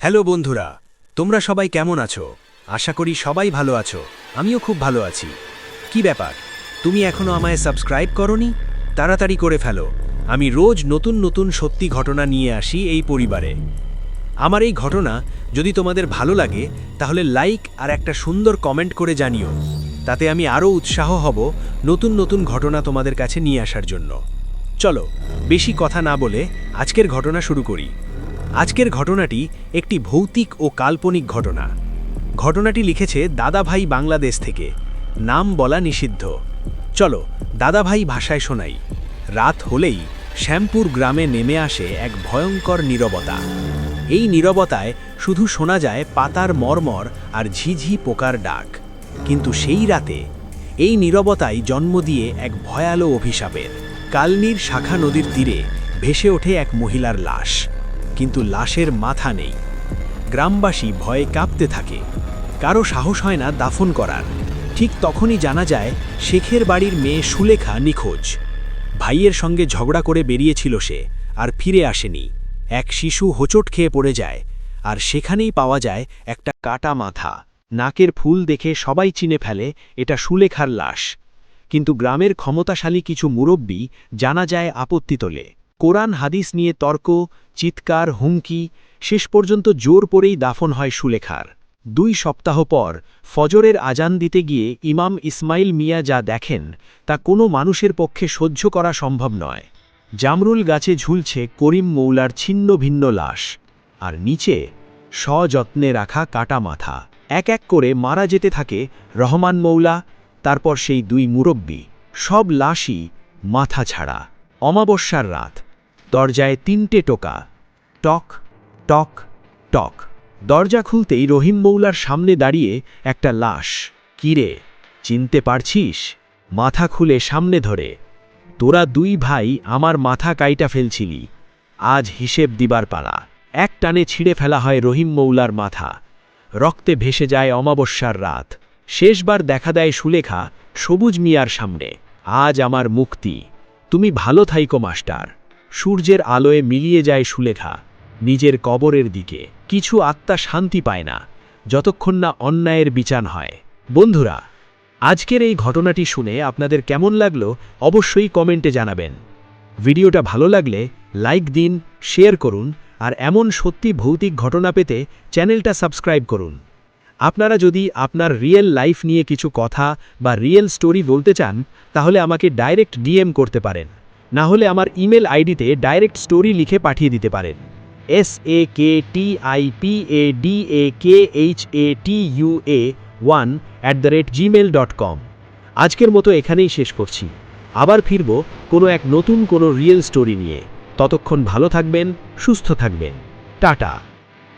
Hello বন্ধুরা, তোমরা সবাই কেমন আছো? আশা করি সবাই ভালো আছো। আমিও খুব ভালো আছি। কি ব্যাপার, তুমি এখনো আমায় সাবস্ক্রাইব করোনি? তাড়াতাড়ি করে ফেলো। আমি রোজ নতুন নতুন সত্যি ঘটনা নিয়ে আসি এই পরিবারে। আমার এই ঘটনা যদি তোমাদের ভালো লাগে তাহলে লাইক আর একটা সুন্দর কমেন্ট করে জানিও। তাতে আমি আরও উৎসাহ হব নতুন নতুন ঘটনা তোমাদের কাছে নিয়ে আসার জন্য। চলো, বেশি কথা না বলে আজকের ঘটনা শুরু করি। আজকের ঘটনাটি একটি ভৌতিক ও কাল্পনিক ঘটনা। ঘটনাটি লিখেছে দাদাভাই বাংলাদেশ থেকে। নাম বলা নিষিদ্ধ। চলো দাদাভাই ভাষায় শোনাই। রাত হলেই শ্যামপুর গ্রামে নেমে আসে এক ভয়ঙ্কর নীরবতা। এই নীরবতায় শুধু শোনা যায় পাতার মরমর আর ঝিঝি পোকার ডাক। কিন্তু সেই রাতে এই নীরবতায় জন্ম দিয়ে এক ভয়ালো অভিশাপের। কালনির শাখা নদীর তীরে ভেসে ওঠে এক মহিলার লাশ, কিন্তু লাশের মাথা নেই। গ্রামবাসী ভয়ে কাঁপতে থাকে, কারো সাহস হয় না দাফন করার। ঠিক তখনই জানা যায় শেখের বাড়ির মেয়ে সুলেখা নিখোঁজ। ভাইয়ের সঙ্গে ঝগড়া করে বেরিয়েছিল সে, আর ফিরে আসেনি। এক শিশু হোঁচট খেয়ে পড়ে যায়, আর সেখানেই পাওয়া যায় একটা কাটা মাথা। নাকের ফুল দেখে সবাই চিনে ফেলে এটা সুলেখার লাশ। কিন্তু গ্রামের ক্ষমতাশালী কিছু মুরব্বি জানা যায় আপত্তি তোলে। কোরআন হাদিস নিয়ে তর্ক, চিৎকার, হুমকি, শেষ পর্যন্ত জোর পরেই দাফন হয় সুলেখার। 2 সপ্তাহ পর ফজরের আজান দিতে গিয়ে ইমাম ইসমাইল মিয়া যা দেখেন তা কোনো মানুষের পক্ষে সহ্য করা সম্ভব নয়। জামরুল গাছে ঝুলছে করিম মৌলার ছিন্ন ভিন্ন লাশ, আর নিচে সযত্নে রাখা কাটা মাথা। এক এক করে মারা যেতে থাকে রহমান মৌলা, তারপর সেই 2 মুরব্বি। সব লাশই মাথা ছাড়া। অমাবস্যার রাত, দরজায় 3টে টোকা। টক টক টক। দরজা খুলতেই রহিম মৌলার সামনে দাঁড়িয়ে একটা লাশ। কিরে, চিনতে পারছিস? মাথা খুলে সামনে ধরে, তোরা 2 ভাই আমার মাথা কাইটা ফেলছিলি, আজ হিসেব দিবার পালা। এক টানে ছিঁড়ে ফেলা হয় রহিম মৌলার মাথা। রক্তে ভেসে যায় অমাবস্যার রাত। শেষবার দেখা দেয় সুলেখা সবুজ মিয়ার সামনে। আজ আমার মুক্তি, তুমি ভালো থাইকো মাস্টার। সূর্যের আলোয় মিলিয়ে যায় সুলেখা নিজের কবরের দিকে। কিছু আত্মা শান্তি পায় না যতক্ষণ না অন্যায়ের বিচার হয়। বন্ধুরা, আজকের এই ঘটনাটি শুনে আপনাদের কেমন লাগলো অবশ্যই কমেন্টে জানাবেন। ভিডিওটা ভালো লাগলে লাইক দিন, শেয়ার করুন, আর এমন সত্যি ভৌতিক ঘটনা পেতে চ্যানেলটা সাবস্ক্রাইব করুন। আপনারা যদি আপনার রিয়েল লাইফ নিয়ে কিছু কথা বা রিয়েল স্টোরি বলতে চান তাহলে আমাকে ডাইরেক্ট ডিএম করতে পারেন, না হলে আমার ইমেল আইডিতে ডাইরেক্ট স্টোরি লিখে পাঠিয়ে দিতে পারেন। saktipadha1@gmail.com। আজকের মতো এখানেই শেষ করছি। আবার ফিরব কোনো এক নতুন কোনো রিয়েল স্টোরি নিয়ে। ততক্ষণ ভালো থাকবেন, সুস্থ থাকবেন। টাটা।